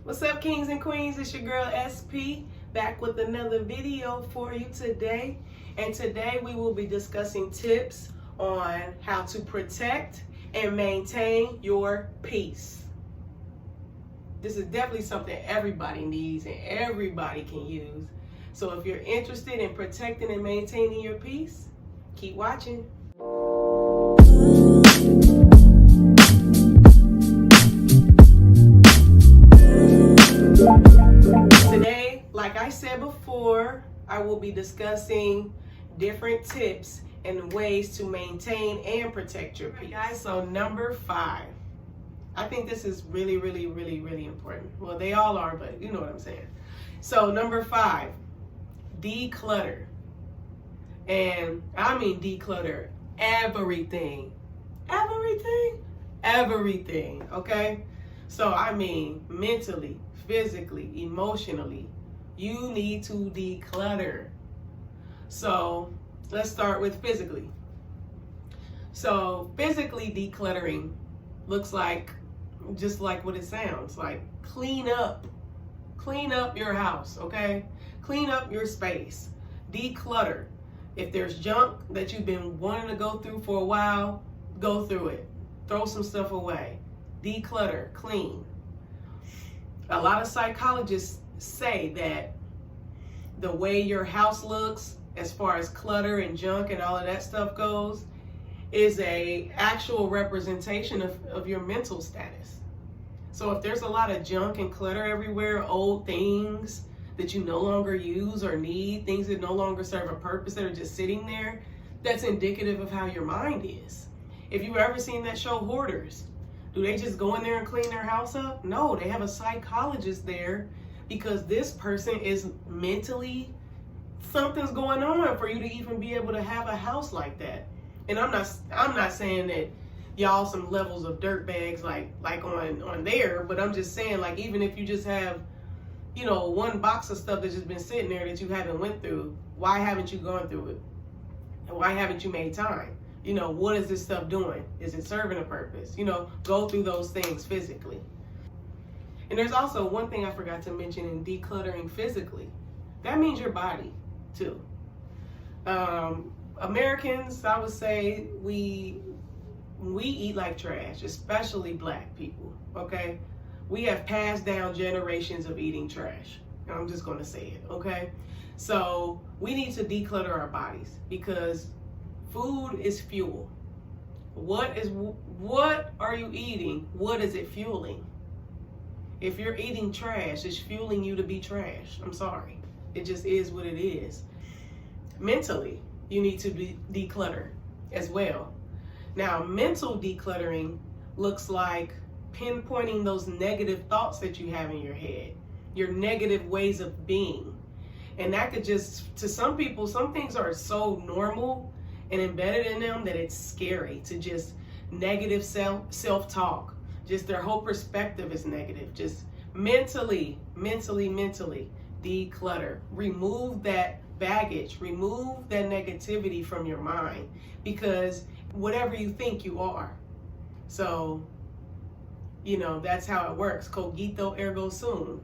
What's up, kings and queens? It's your girl SP back with another video for you today. And today we will be discussing tips on how to protect and maintain your peace. This is definitely something everybody needs and everybody can use. So if you're interested in protecting and maintaining your peace, keep watching. Today, like I said before, I will be discussing different tips and ways to maintain and protect your peace. Guys, so number 5. I think this is really important. Well, they all are, but you know what I'm saying. So number 5, declutter. And I mean declutter everything. Everything, okay? So I mean mentally, physically, emotionally, you need to declutter. So let's start with physically. So physically decluttering looks like just like what it sounds like. Clean up your house, okay? Clean up your space. Declutter. If there's junk that you've been wanting to go through for a while, go through it. Throw some stuff away. Declutter, clean. A lot of psychologists say that the way your house looks, as far as clutter and junk and all of that stuff goes, is a actual representation of your mental status. So if there's a lot of junk and clutter everywhere, old things that you no longer use or need, things that no longer serve a purpose that are just sitting there, that's indicative of how your mind is. If you've ever seen that show Hoarders, do they just go in there and clean their house up? No, they have a psychologist there because this person is mentally, something's going on for you to even be able to have a house like that. And I'm not saying that y'all some levels of dirt bags like on there, but I'm just saying, like, even if you just have, you know, one box of stuff that's just been sitting there that you haven't went through, why haven't you gone through it? And why haven't you made time? You know, what is this stuff doing? Is it serving a purpose? You know, go through those things physically. And there's also one thing I forgot to mention in decluttering physically. That means your body too. Americans, I would say, we eat like trash, especially black people, okay? We have passed down generations of eating trash. I'm just going to say it, okay? So we need to declutter our bodies because food is fuel. What are you eating? What is it fueling? If you're eating trash, it's fueling you to be trash. I'm sorry. It just is what it is. Mentally, you need to declutter as well. Now, mental decluttering looks like pinpointing those negative thoughts that you have in your head, your negative ways of being. And that could just, to some people, some things are so normal and embedded in them that it's scary to just negative self-talk. Just their whole perspective is negative. Just mentally declutter. Remove that baggage, remove that negativity from your mind, because whatever you think, you are. So, you know, that's how it works. Cogito ergo sum.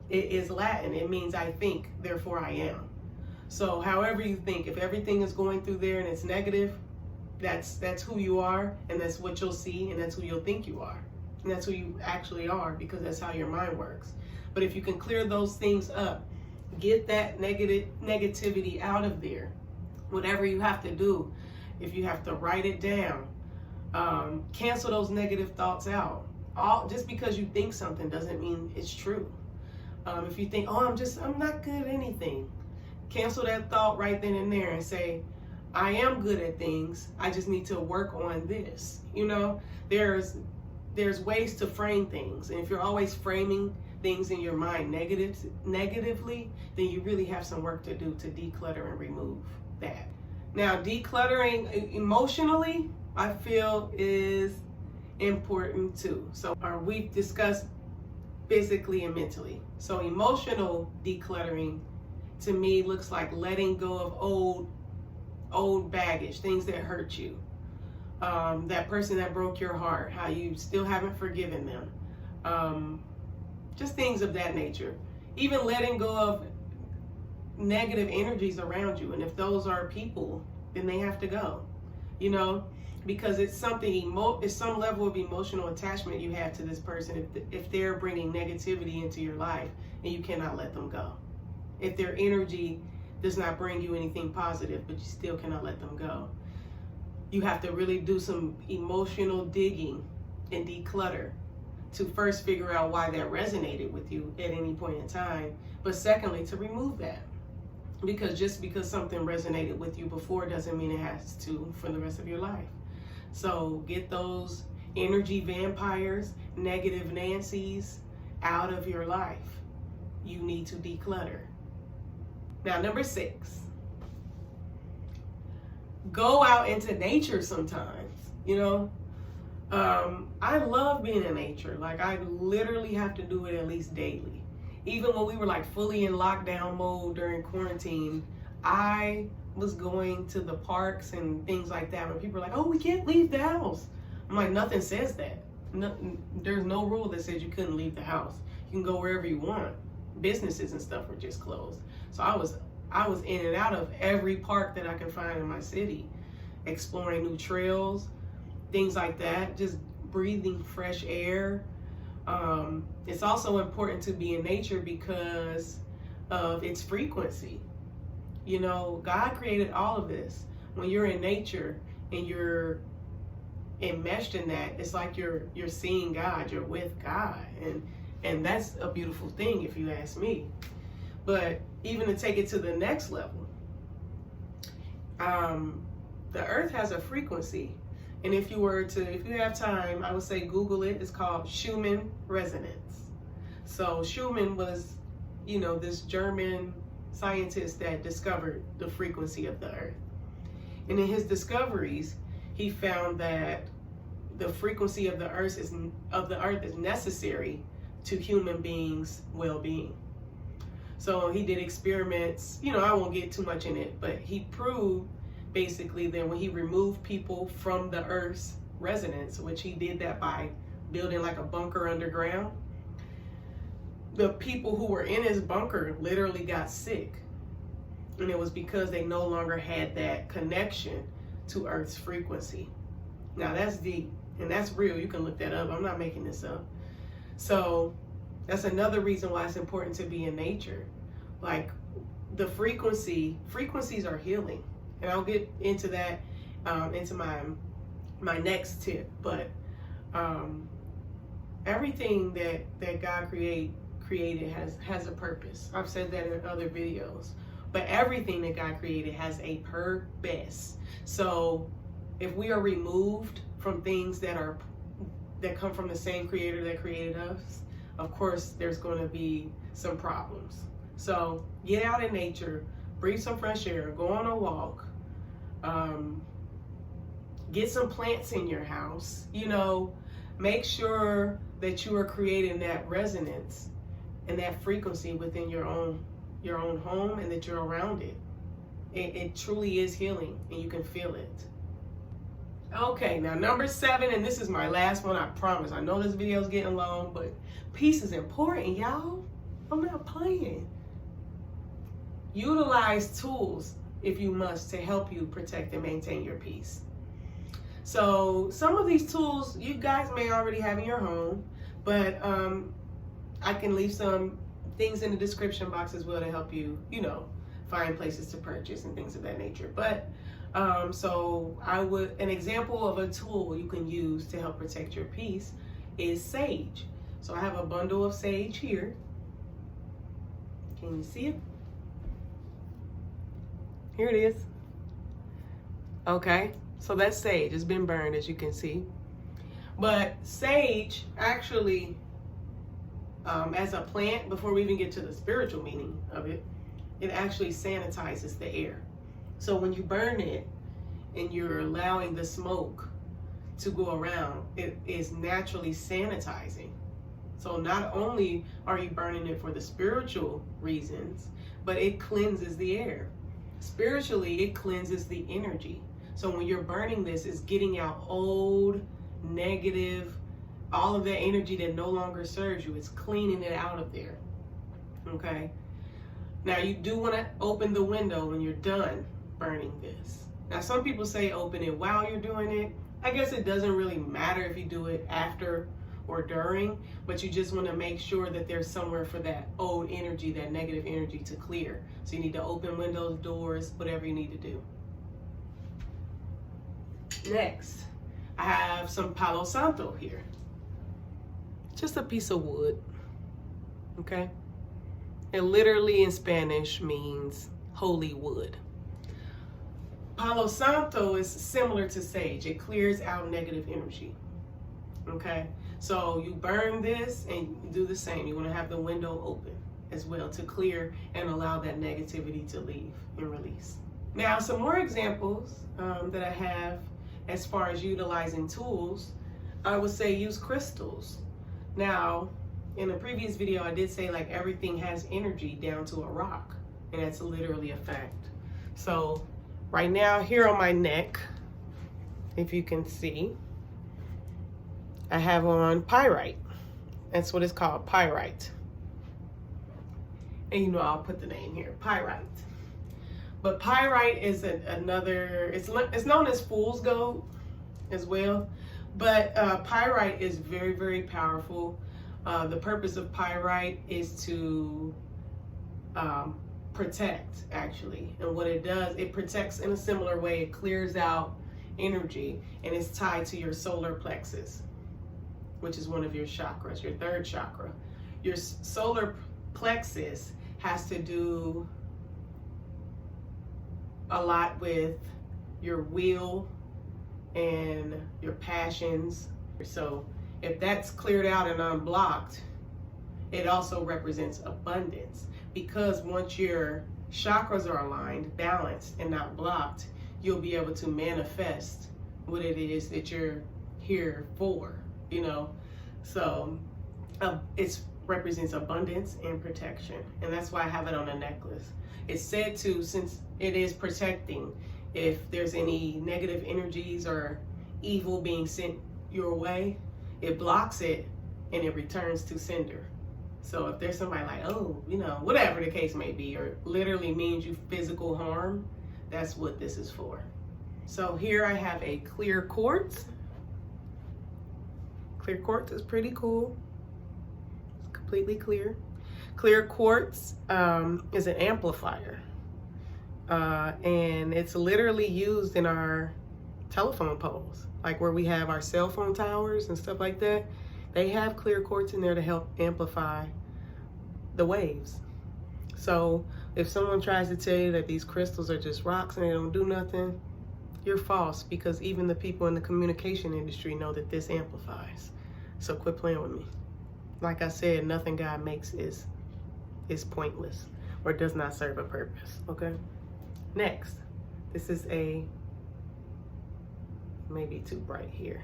It is Latin. It means I think, therefore I am. So however you think, if everything is going through there and it's negative, that's who you are, and that's what you'll see, and that's who you'll think you are. And that's who you actually are, because that's how your mind works. But if you can clear those things up, get that negativity out of there. Whatever you have to do, if you have to write it down, cancel those negative thoughts out. Just because you think something doesn't mean it's true. If you think, oh, I'm not good at anything, cancel that thought right then and there and say, I am good at things. I just need to work on this. You know, there's ways to frame things. And if you're always framing things in your mind negatively, then you really have some work to do to declutter and remove that. Now, decluttering emotionally, I feel, is important too. So we've discussed physically and mentally. So emotional decluttering to me looks like letting go of old baggage, things that hurt you. That person that broke your heart, how you still haven't forgiven them. Just things of that nature. Even letting go of negative energies around you. And if those are people, then they have to go, you know, because it's something, it's some level of emotional attachment you have to this person if they're bringing negativity into your life and you cannot let them go. If their energy does not bring you anything positive, but you still cannot let them go. You have to really do some emotional digging and declutter to first figure out why that resonated with you at any point in time, but secondly, to remove that. Because just because something resonated with you before doesn't mean it has to for the rest of your life. So get those energy vampires, negative Nancys out of your life. You need to declutter. Now, number 6, go out into nature sometimes, you know. I love being in nature. Like, I literally have to do it at least daily. Even when we were like fully in lockdown mode during quarantine, I was going to the parks and things like that. When people are like, oh, we can't leave the house. I'm like, nothing says that. There's no rule that says you couldn't leave the house. You can go wherever you want. Businesses and stuff were just closed. So I was in and out of every park that I can find in my city, exploring new trails, things like that, just breathing fresh air. It's also important to be in nature because of its frequency. You know, God created all of this. When you're in nature and you're enmeshed in that, it's like you're seeing God, you're with God, and that's a beautiful thing if you ask me. But even to take it to the next level, the earth has a frequency. And if you have time, I would say Google it. It's called Schumann resonance. So Schumann was, you know, this German scientist that discovered the frequency of the earth. And in his discoveries, he found that the frequency of the earth is necessary to human beings' well-being. So he did experiments, you know, I won't get too much in it, but he proved basically that when he removed people from the earth's resonance, which he did that by building like a bunker underground, the people who were in his bunker literally got sick. And it was because they no longer had that connection to earth's frequency. Now that's deep and that's real. You can look that up. I'm not making this up. So that's another reason why it's important to be in nature. Like the frequencies are healing. And I'll get into that into my next tip. But everything that God created has a purpose. I've said that in other videos. But everything that God created has a purpose. So if we are removed from things that come from the same creator that created us, of course there's going to be some problems. So get out in nature, breathe some fresh air, go on a walk, get some plants in your house, you know, make sure that you are creating that resonance and that frequency within your own home and that you're around it. It truly is healing and you can feel it. Okay, now number 7, and this is my last one, I promise. I know this video is getting long, but peace is important, y'all. I'm not playing. Utilize tools if you must to help you protect and maintain your peace. So some of these tools you guys may already have in your home, but I can leave some things in the description box as well to help you, you know, find places to purchase and things of that nature. But so an example of a tool you can use to help protect your peace is sage. So I have a bundle of sage here. Can you see it? Here it is. Okay, so that's sage. It's been burned, as you can see. But sage actually, as a plant, before we even get to the spiritual meaning of it, it actually sanitizes the air. So when you burn it and you're allowing the smoke to go around, it is naturally sanitizing. So not only are you burning it for the spiritual reasons, but it cleanses the air. Spiritually, it cleanses the energy. So when you're burning this, it's getting out old, negative all of that energy that no longer serves you. It's cleaning it out of there. Okay? Now you do want to open the window when you're done burning this. Now some people say open it while you're doing it. I guess it doesn't really matter if you do it after or during, but you just want to make sure that there's somewhere for that old energy, that negative energy to clear. So you need to open windows, doors, whatever you need to do. Next, I have some Palo Santo here. Just a piece of wood, okay? It literally in Spanish means holy wood. Palo Santo is similar to sage. It clears out negative energy, okay? So you burn this and you do the same. You want to have the window open as well to clear and allow that negativity to leave and release. Now, some more examples that I have as far as utilizing tools, I would say use crystals. Now, in a previous video, I did say like everything has energy down to a rock, and that's literally a fact. So right now here on my neck, if you can see, I have on pyrite. That's what it's called, pyrite. And you know, I'll put the name here, pyrite. But pyrite is another, it's known as fool's gold as well. But pyrite is very, very powerful. The purpose of pyrite is to protect, actually. And what it does, it protects in a similar way. It clears out energy, and it's tied to your solar plexus, which is one of your chakras, your third chakra. Your solar plexus has to do a lot with your will and your passions. So if that's cleared out and unblocked, it also represents abundance, because once your chakras are aligned, balanced, and not blocked, you'll be able to manifest what it is that you're here for, you know. So it represents abundance and protection, and that's why I have it on a necklace. It's said to, since it is protecting, if there's any negative energies or evil being sent your way, it blocks it and it returns to sender. So if there's somebody like, oh, you know, whatever the case may be, or literally means you physical harm, that's what this is for. So here I have a clear quartz. Clear quartz is pretty cool. It's completely clear. Clear quartz is an amplifier. And it's literally used in our telephone poles, like where we have our cell phone towers and stuff like that. They have clear quartz in there to help amplify the waves. So if someone tries to tell you that these crystals are just rocks and they don't do nothing, you're false, because even the people in the communication industry know that this amplifies. So quit playing with me. Like I said, nothing God makes is pointless or does not serve a purpose, okay? Next, this is a, maybe too bright here.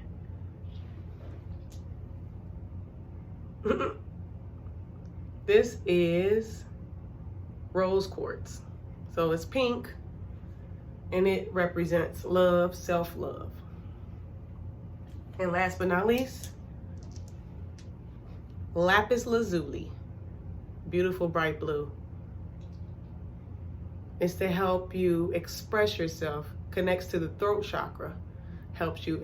This is rose quartz. So it's pink and it represents love, self-love. And last but not least, lapis lazuli, beautiful bright blue. It's to help you express yourself, connects to the throat chakra, helps you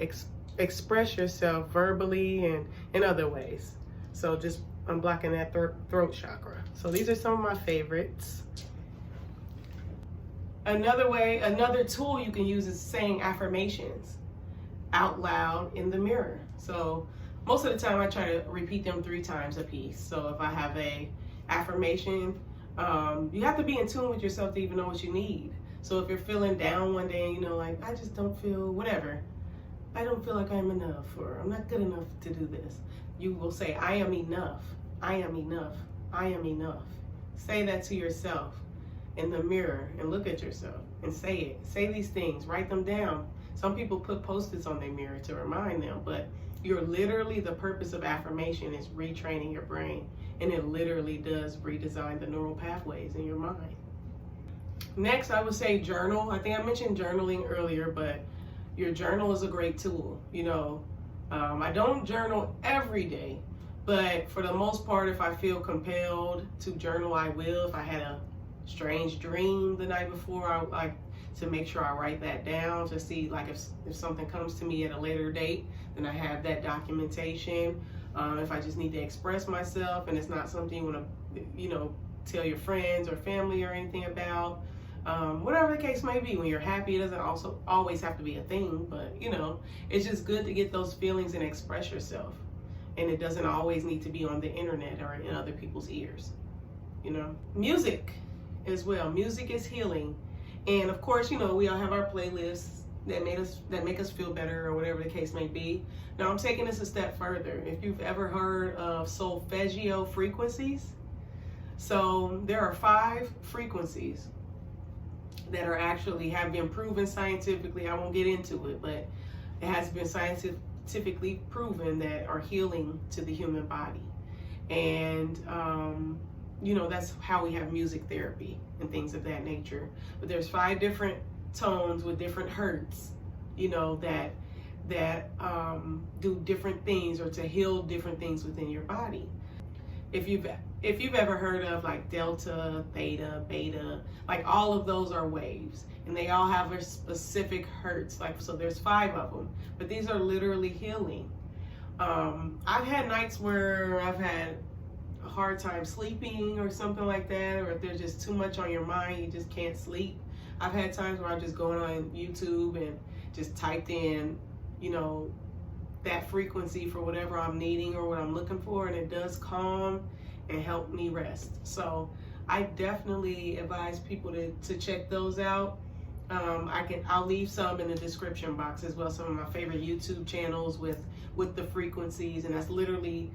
express yourself verbally and in other ways. So just unblocking that throat chakra. So these are some of my favorites. Another tool you can use is saying affirmations out loud in the mirror. So most of the time I try to repeat them 3 times a piece. So if I have a affirmation, you have to be in tune with yourself to even know what you need. So if you're feeling down one day, you know, like, I just don't feel whatever, I don't feel like I'm enough, or I'm not good enough to do this, you will say, I am enough, I am enough, I am enough. Say that to yourself in the mirror and look at yourself and say it. Say these things, write them down. Some people put Post-its on their mirror to remind them, but you're literally, the purpose of affirmation is retraining your brain, and it literally does redesign the neural pathways in your mind. Next, I would say journal. I think I mentioned journaling earlier, but your journal is a great tool. You know, I don't journal every day, but for the most part, if I feel compelled to journal, I will. If I had a strange dream the night before, I like to make sure I write that down to see, like, if something comes to me at a later date, then I have that documentation. If I just need to express myself and it's not something you want to, tell your friends or family or anything about, whatever the case may be, when you're happy, it doesn't also always have to be a thing, but it's just good to get those feelings and express yourself. And it doesn't always need to be on the internet or in other people's ears. Music as well. Music is healing. And of course, we all have our playlists that make us feel better or whatever the case may be. Now I'm taking this a step further. If you've ever heard of Solfeggio Frequencies, so there are 5 frequencies that have been proven scientifically. I won't get into it, but it has been scientifically proven that are healing to the human body. And that's how we have music therapy and things of that nature. But there's 5 different tones with different hertz, that do different things or to heal different things within your body. If you've ever heard of like delta, theta, beta, like all of those are waves, and they all have a specific hertz. So there's 5 of them, but these are literally healing. I've had nights where I've had a hard time sleeping or something like that, or if there's just too much on your mind, you just can't sleep. I've had times where I'm just going on YouTube and just typed in, that frequency for whatever I'm needing or what I'm looking for, and it does calm and help me rest. So I definitely advise people to check those out. I'll leave some in the description box as well, some of my favorite YouTube channels with the frequencies, and that's literally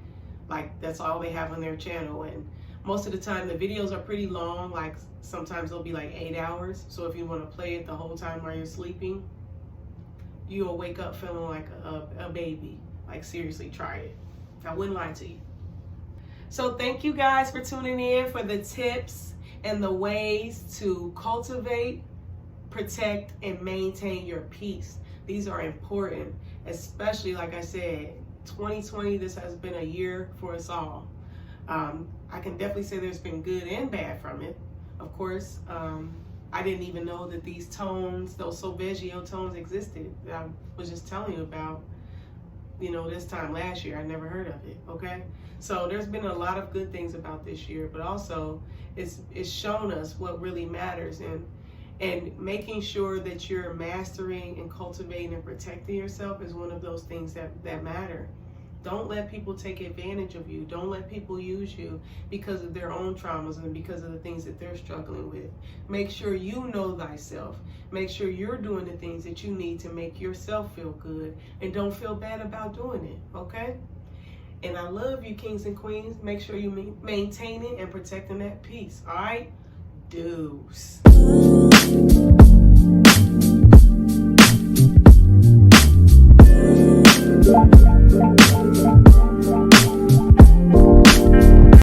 that's all they have on their channel. And most of the time the videos are pretty long, like sometimes they'll be like 8 hours. So if you want to play it the whole time while you're sleeping, you'll wake up feeling like a baby. Like, seriously, try it. I wouldn't lie to you. So thank you guys for tuning in for the tips and the ways to cultivate, protect, and maintain your peace. These are important, especially, like I said, 2020, this has been a year for us all. I can definitely say there's been good and bad from it. Of course, I didn't even know that these tones, those Solfeggio tones, existed. I was just telling you about, this time last year. I never heard of it, okay? So there's been a lot of good things about this year, but also it's shown us what really matters, and making sure that you're mastering and cultivating and protecting yourself is one of those things that matter. Don't let people take advantage of you. Don't let people use you because of their own traumas and because of the things that they're struggling with. Make sure you know thyself. Make sure you're doing the things that you need to make yourself feel good, and don't feel bad about doing it, okay? And I love you, kings and queens. Make sure you maintain it and protecting that peace, all right? Deuce.